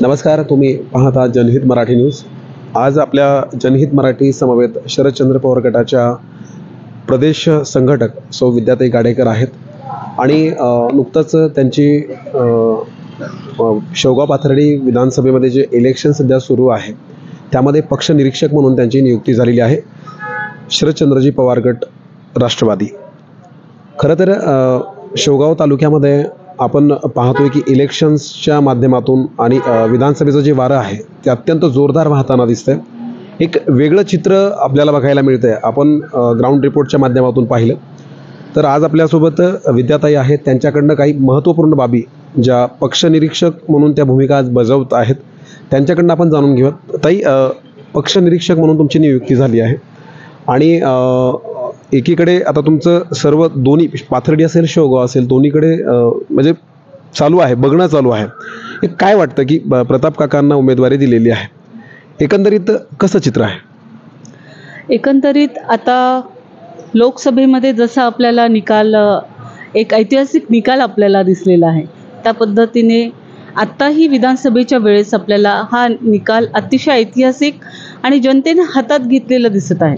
नमस्कार, तुम्ही पाहता जनहित मराठी न्यूज। आज आपल्या जनहित मराठी समवेत शरदचंद्र पवार गटाच्या प्रदेश संघटक सौ विद्याताई गाडेकर आहेत आणि नुकतंच त्यांची शेवगाव पाथर्डी विधानसभेमध्ये जे इलेक्शन सध्या सुरू आहे त्यामध्ये पक्ष निरीक्षक म्हणून त्यांची नियुक्ती झालेली आहे। शरदचंद्रजी पवार गट राष्ट्रवादी। खरं तर शेवगाव तालुक्यामध्ये आपण पाहतोय की इलेक्शन्सच्या माध्यमातून आणि विधानसभेचं जे वारं आहे ते अत्यंत जोरदार वाहताना दिसतंय। एक वेगळं चित्र आपल्याला बघायला मिळतंय। आपण ग्राउंड रिपोर्टच्या माध्यमातून पाहिलं तर आज आपल्यासोबत विद्याताई आहेत, त्यांच्याकडनं काही महत्त्वपूर्ण बाबी ज्या पक्ष निरीक्षक म्हणून त्या भूमिका आज बजावत आहेत त्यांच्याकडनं आपण जाणून घेऊयात। ताई, पक्ष निरीक्षक म्हणून तुमची नियुक्ती झाली आहे आणि एकीकडे आता तुमचं सर्व दोन्ही पाथर्डी असेल शेवगाव असेल दोन्हीकडे म्हणजे चालू आहे, बघणं चालू आहे। एक काय वाटतं की प्रताप काकांना उमेदवारी दिलेली आहे, एकंदरीत कसं चित्र आहे? एकंदरीत आता लोकसभेमध्ये जसा आपल्याला निकाल, एक ऐतिहासिक निकाल आपल्याला दिसलेला आहे, त्या पद्धतीने आत्ताही विधानसभेच्या वेळेस आपल्याला हा निकाल अतिशय ऐतिहासिक आणि जनतेने हातात घेतलेला दिसत आहे।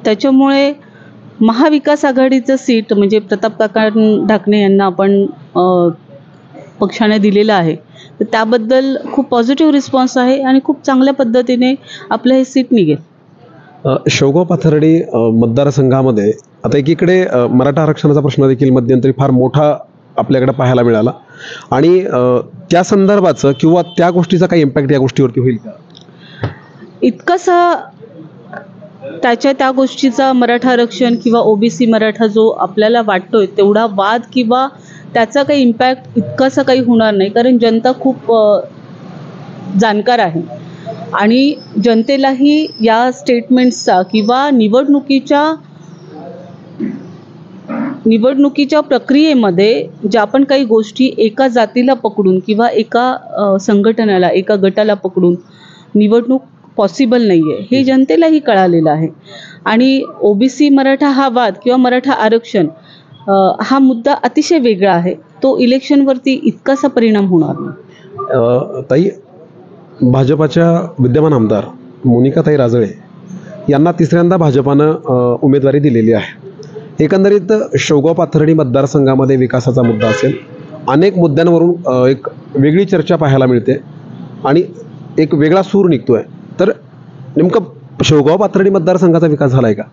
त्याच्यामुळे महाविकास आघाडीचं सीट म्हणजे प्रताप काका ढाकणे यांना आपण पक्षाने दिलेलं आहे, तर त्याबद्दल खूप पॉझिटिव्ह रिस्पॉन्स आहे आणि खूप चांगल्या पद्धतीने आपलं हे सीट निघेल। शेवगाव पाथर्डी मतदारसंघामध्ये आता एकीकडे मराठा आरक्षणाचा प्रश्न देखील मध्यंतरी फार मोठा आपल्याकडे पाहायला मिळाला आणि त्या संदर्भाचं किंवा त्या गोष्टीचा काही इम्पॅक्ट या गोष्टीवरती होईल का? इतकासा त्या गोष्टीचा मराठा आरक्षण किंवा ओबीसी मराठा जो आपल्याला वाटतोय तेवढा वाद किंवा त्याचा काही इम्पॅक्ट इतकासा काही होणार नाही, कारण जनता खूप जाणकार आहे आणि जनतेलाही या स्टेटमेंट्सचा किंवा निवडणुकीच्या प्रक्रियेमध्ये ज्या आपण काही गोष्टी एका जातीला पकडून किंवा एका संघटनाला एका गटाला पकडून निवडणूक पॉसिबल नाही आहे हे जनतेलाही कळालेलं आहे। आणि ओबीसी मराठा हा वाद किंवा मराठा आरक्षण हा मुद्दा अतिशय वेगळा आहे, तो इलेक्शनवरती इतकासा परिणाम होणार नाही। ताई, भाजपाच्या विद्यमान आमदार मोनिकाताई राजळे यांना तिसऱ्यांदा भाजपानं उमेदवारी दिलेली आहे। एकंदरीत शेवगाव पाथर्डी मतदारसंघामध्ये विकासाचा मुद्दा असेल, अनेक मुद्द्यांवरून एक वेगळी चर्चा पाहायला मिळते आणि एक वेगळा सूर निघतोय, तर नेमकं शेवगाव पाथर्डी मतदारसंघाचा विकास झालाय का?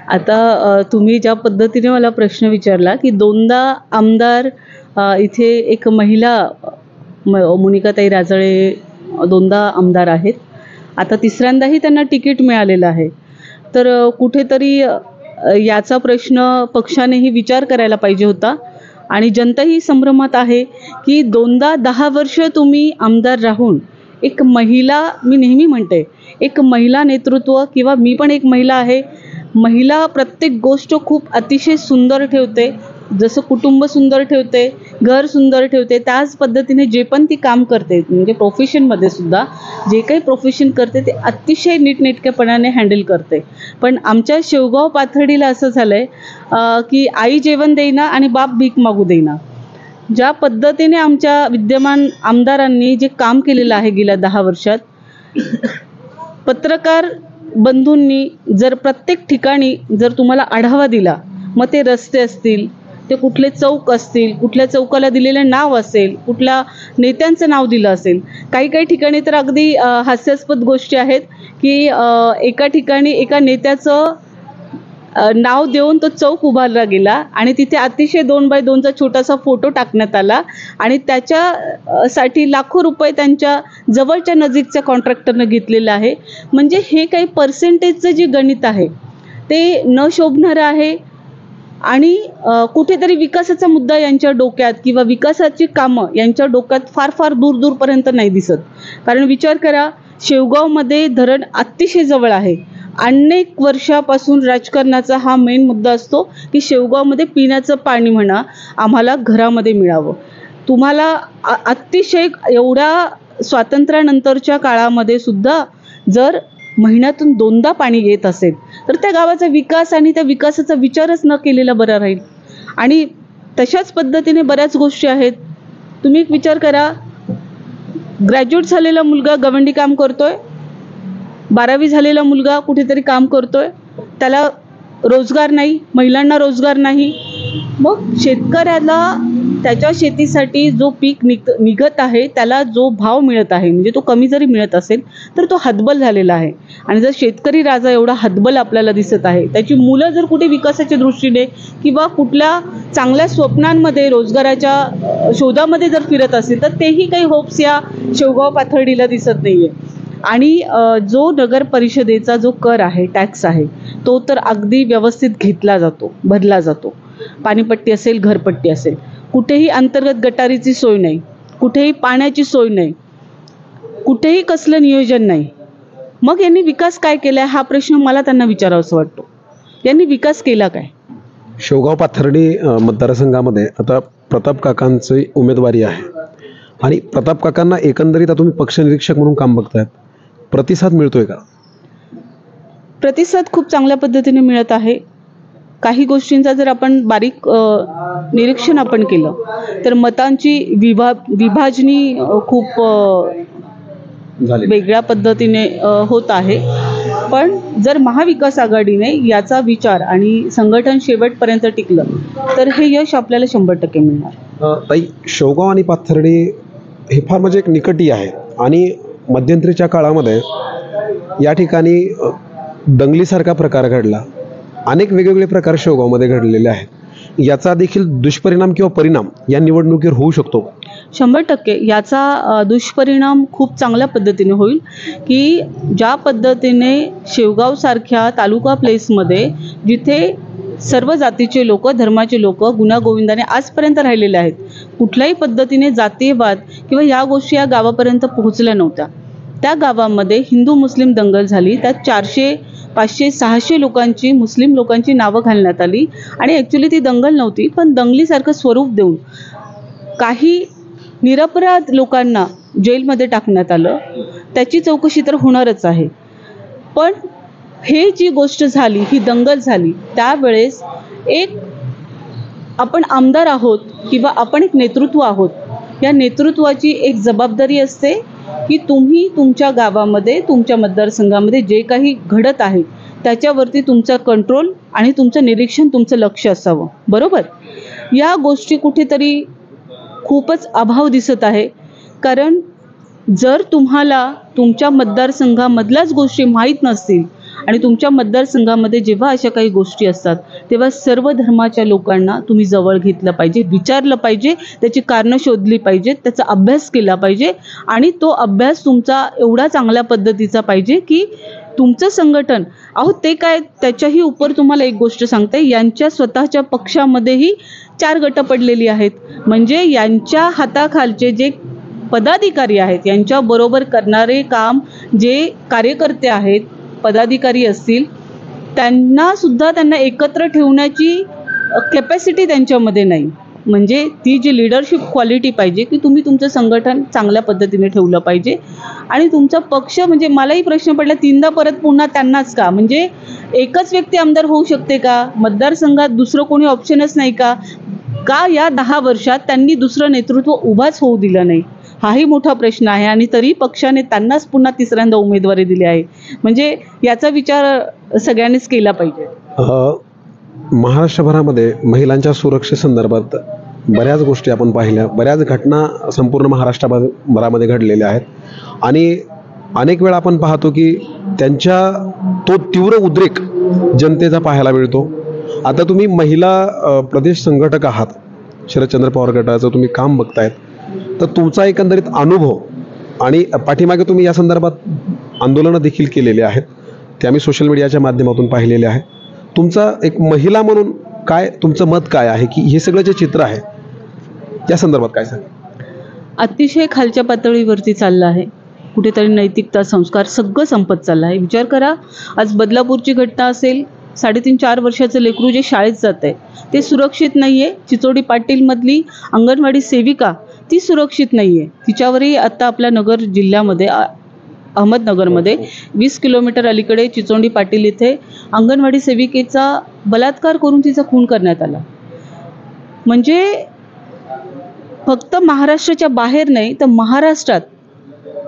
आता तुम्ही ज्या पद्धतीने मला प्रश्न विचारला की दोनदा आमदार इथे एक महिला मोनिकाताई राजळे दोनदा आमदार आहेत, आता तिसऱ्यांदाही त्यांना तिकीट मिळालेलं आहे, तर कुठेतरी याचा प्रश्न पक्षानेही विचार करायला पाहिजे होता आणि जनताही संभ्रमात आहे की दोनदा 10 वर्ष तुम्ही आमदार राहून एक महिला, मी नेहमी म्हणते एक महिला नेतृत्व किंवा मी पण एक महिला आहे, महिला प्रत्येक गोष्ट खूप अतिशय सुंदर ठेवते, जसं कुटुंब सुंदर ठेवते, घर सुंदर ठेवते, त्याच पद्धतीने जे पण ती काम करते म्हणजे प्रोफेशनमध्ये सुद्धा जे काही प्रोफेशन करते ते अतिशय नीटनेटकेपणाने हँडल करते। पण आमच्या शेवगाव पाथर्डीला असं झालं आहे की आई जेवण देईना आणि बाप भीक मागू देईना। ज्या पद्धतीने आमच्या विद्यमान आमदारांनी जे काम केलेलं आहे गेल्या 10 वर्षात, पत्रकार बंधूंनी जर प्रत्येक ठिकाणी जर तुम्हाला आढावा दिला, मग ते रस्ते असतील, ते कुठले चौक असतील, कुठल्या चौकाला दिलेलं नाव असेल, कुठल्या नेत्यांचं नाव दिलं असेल, काही ठिकाणी तर अगदी हास्यास्पद गोष्टी आहेत की एका ठिकाणी एका नेत्याचं नाव देऊन तो चौक उभारला गेला आणि तिथे अतिशय 2x2चा छोटासा फोटो टाकण्यात आला आणि त्याच्यासाठी लाखो रुपये त्यांच्या जवळच्या नजीकच्या कॉन्ट्रॅक्टरनं घेतलेलं आहे। म्हणजे हे काही पर्सेंटेजचं जे गणित आहे ते न शोभणारं आहे आणि कुठेतरी विकासाचा मुद्दा यांच्या डोक्यात किंवा विकासाची कामं यांच्या डोक्यात फार दूरपर्यंत नाही दिसत। कारण विचार करा, शेवगावमध्ये धरण अतिशय जवळ आहे, अनेक वर्षापासून राजकारणाचा हा मेन मुद्दा असतो की शेवगावमध्ये पिण्याचं पाणी म्हणा आम्हाला घरामध्ये मिळावं। तुम्हाला अतिशय एवढ्या स्वातंत्र्यानंतरच्या काळामध्ये सुद्धा जर महिन्यातून 2दा पाणी येत असेल तर त्या गावाचा विकास आणि त्या विकासाचा विचारच न केलेला बरा राहील। आणि तशाच पद्धतीने बऱ्याच गोष्टी आहेत। तुम्ही एक विचार करा, ग्रॅज्युएट झालेला मुलगा गवंडी काम करतोय, 12वी झालेला मुलगा कुठेतरी काम करतोय, त्याला रोजगार नाही, महिलांना रोजगार नाही. मग शेतकऱ्याला त्याच्या शेतीसाठी जो पीक निघत आहे त्याला जो भाव मिळत आहे, म्हणजे तो कमी जरी मिळत असेल तर तो हतबल झालेला आहे. आणि जर शेतकरी राजा एवढा हतबल आपल्याला दिसत आहे, त्याची मुलं जर कुठे विकासाच्या दृष्टीने किंवा कुठल्या चांगल्या स्वप्नांमध्ये रोजगाराच्या शोधामध्ये जर फिरत असेल तर तेही काही होप्स या शेवगाव पाथर्डीला दिसत नाही आहे. आणि जो नगर परिषदेचा जो कर आहे, टॅक्स आहे, तो तर अगदी व्यवस्थित घेतला जातो, भरला जातो. पाणीपट्टी असेल, घरपट्टी असेल, कुठेही अंतर्गत गटारीची सोय नाही, कुठेही पाण्याची सोय नाही, कुठेही कसलं नियोजन नाही. मग यांनी विकास काय केलाय हा प्रश्न मला त्यांना विचारावासा वाटतो. यांनी विकास केला काय? शेवगाव पाथर्डी मतदारसंघामध्ये आता प्रताप काकांची उमेदवारी आहे आणि प्रताप काकांना एकंदरीत आता तुम्ही पक्ष निरीक्षक म्हणून काम बघतायत, प्रतिसाद मिळतोय का? प्रतिसाद खूप चांगल्या पद्धतीने मिळत आहे. काही गोष्टींचा जर आपण बारीक निरीक्षण आपण केलं तर मतांची विभाजनी खूप वेगळ्या पद्धतीने होत आहे. पण जर महाविकास आघाडीने याचा विचार आणि संघटन शेवटपर्यंत टिकलं तर हे यश आपल्याला 100% मिळणार. ताई, शेवगाव आणि पाथर्डी हे फार म्हणजे एक निकटी आहे आणि मध्यंतरीच्या काळामध्ये या ठिकाणी दंगलीसारखा प्रकार घडला. अनेक वेगवेगळे प्रकार शेवगावमध्ये घडलेले आहेत. याचा देखील दुष्परिणाम किंवा परिणाम या निवडणुकीवर होऊ शकतो? 100% याचा दुष्परिणाम खूप चांगल्या पद्धतीने होईल की ज्या पद्धतीने शेवगावसारख्या तालुका प्लेसमध्ये जिथे सर्व जातीचे लोक, धर्माचे लोक गुण्यागोविंदाने आजपर्यंत राहिलेले आहेत, कुठल्याही पद्धतीने जातीयवाद किंवा या गोष्टी या गावापर्यंत पोहोचल्या नव्हत्या. त्या गावामध्ये हिंदू मुस्लिम दंगल झाली, त्यात 400, 500, 600 लोकांची, मुस्लिम लोकांची नावं घालण्यात आली आणि ॲक्च्युली ती दंगल नव्हती, पण दंगलीसारखं स्वरूप देऊन काही निरपराध लोकांना जेलमध्ये टाकण्यात आलं. त्याची चौकशी तर होणारच आहे. पण हे जी गोष्ट झाली, ही दंगल झाली, त्यावेळेस एक आपण आमदार आहोत किंवा आपण एक नेतृत्व आहोत, या नेतृत्वाची एक जबाबदारी असते की तुम्ही तुमच्या गावामध्ये, तुमच्या मतदारसंघामध्ये जे काही घडत आहे त्याच्यावरती तुमचा कंट्रोल आणि तुमचं निरीक्षण, तुमचं लक्ष असावं. बरोबर? या गोष्टी कुठेतरी खूपच अभाव दिसत आहे. कारण जर तुम्हाला तुमच्या मतदारसंघामधल्याच गोष्टी माहीत नसतील आणि तुमच्या मतदारसंघामध्ये जेव्हा अशा काही गोष्टी असतात तेव्हा सर्व धर्माच्या लोकांना तुम्ही जवळ घेतलं पाहिजे, विचारलं पाहिजे, त्याची कारणं शोधली पाहिजेत, त्याचा अभ्यास केला पाहिजे आणि तो अभ्यास तुमचा एवढा चांगल्या पद्धतीचा पाहिजे की तुमचं संघटन, अहो ते काय, त्याच्याही उपर तुम्हाला एक गोष्ट सांगते, यांच्या स्वतःच्या पक्षामध्येही 4 गट पडलेली आहेत. म्हणजे यांच्या हाताखालचे जे पदाधिकारी आहेत, यांच्याबरोबर करणारे काम जे कार्यकर्ते आहेत, पदाधिकारी असतील, त्यांना एकत्र ठेवण्याची कॅपॅसिटी त्यांच्यामध्ये नाही. म्हणजे ती जी लिडरशिप क्वालिटी पाहिजे की तुम्ही तुमचं संघटन चांगल्या पद्धतीने ठेवलं पाहिजे. आणि तुमचा पक्ष, म्हणजे मलाही प्रश्न पडला 3दा परत पुन्हा त्यांनाच का? म्हणजे एकच व्यक्ती आमदार होऊ शकते का? मतदारसंघात दुसरं कोणी ऑप्शनच नाही का? का या 10 वर्षात त्यांनी दुसरं नेतृत्व उभाच होऊ दिलं नाही? हाही मोठा प्रश्न आहे. आणि तरी पक्षाने त्यांनाच पुन्हा 3ऱ्यांदा उमेदवारी दिली आहे. म्हणजे याचा विचार सगळ्यांनीच केला पाहिजे. महाराष्ट्रभरामध्ये महिलांच्या सुरक्षेसंदर्भात बऱ्याच गोष्टी आपण पाहिल्या, बऱ्याच घटना संपूर्ण महाराष्ट्रभरामध्ये घडलेल्या आहेत आणि अनेक वेळा आपण पाहतो की त्यांच्या तो तीव्र उद्रेक जनतेचा पाहायला मिळतो. आता तुम्ही महिला प्रदेश संघटक आहात, शरदचंद्र पवार गटाचं तुम्ही काम बघतायत, तर तुमचा एकंदरीत अनुभव आणि पाठीमागे तुम्ही या संदर्भात आंदोलनं देखील केलेली आहेत, ते आम्ही सोशल मीडियाच्या माध्यमातून पाहिलेले आहे. तुमचा एक महिला म्हणून काय तुमचं मत काय आहे की हे सगळं जे चित्र आहे त्या संदर्भात काय सांगा? अतिशय खालच्या पातळीवरती चाललं आहे. कुठेतरी नैतिकता, संस्कार सगळं संपत चाललं आहे. विचार करा, आज बदलापूरची घटना असेल, 3.5-4 वर्षाचं लेकरू जे शाळेत जात आहे ते सुरक्षित नाही आहे. चिचोडी पाटीलमधली अंगणवाडी सेविका ती सुरक्षित नाही आहे. तिच्यावरही आता आपल्या नगर जिल्ह्यामध्ये, अहमदनगरमध्ये 20 किलोमीटर अलीकडे चिचोंडी पाटील इथे अंगणवाडी सेविकेचा बलात्कार करून तिचा खून करण्यात आला. म्हणजे फक्त महाराष्ट्राच्या बाहेर नाही तर महाराष्ट्रात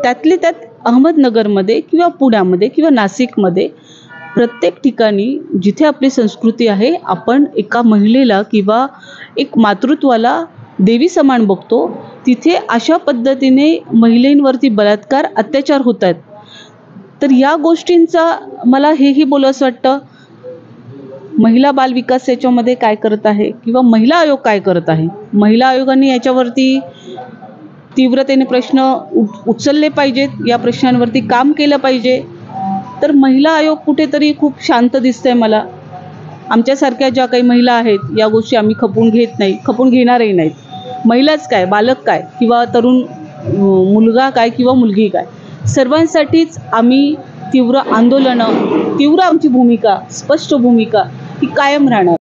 त्यातले त्यात अहमदनगरमध्ये किंवा पुण्यामध्ये किंवा नाशिकमध्ये प्रत्येक ठिकाणी जिथे आपली संस्कृती आहे, आपण एका महिलेला किंवा एक मातृत्वाला देवी समान बघतो, तिथे अशा पद्धतीने महिलांवरती बलात्कार, अत्याचार होत आहेत. तर या गोष्टींचा मला हेही बोलावंसं वाटतं, महिला बाल विकास याच्यामध्ये काय करत आहे किंवा महिला आयोग काय करत आहे. महिला आयोगाने याच्यावरती तीव्रतेने प्रश्न उचलले पाहिजेत, या प्रश्नांवरती काम केलं पाहिजे. तर महिला आयोग कुठेतरी खूप शांत दिसतंय मला. आमच्यासारख्या ज्या काही महिला आहेत या गोष्टी आम्ही खपून घेत नाही, खपून घेणारही नाहीत. महिलाच काय, बालक काय किंवा तरुण मुलगा काय किंवा मुलगी काय, सर्वांसाठीच आम्ही तीव्र आंदोलनं, तीव्र आमची भूमिका, स्पष्ट भूमिका ही कायम राहणार.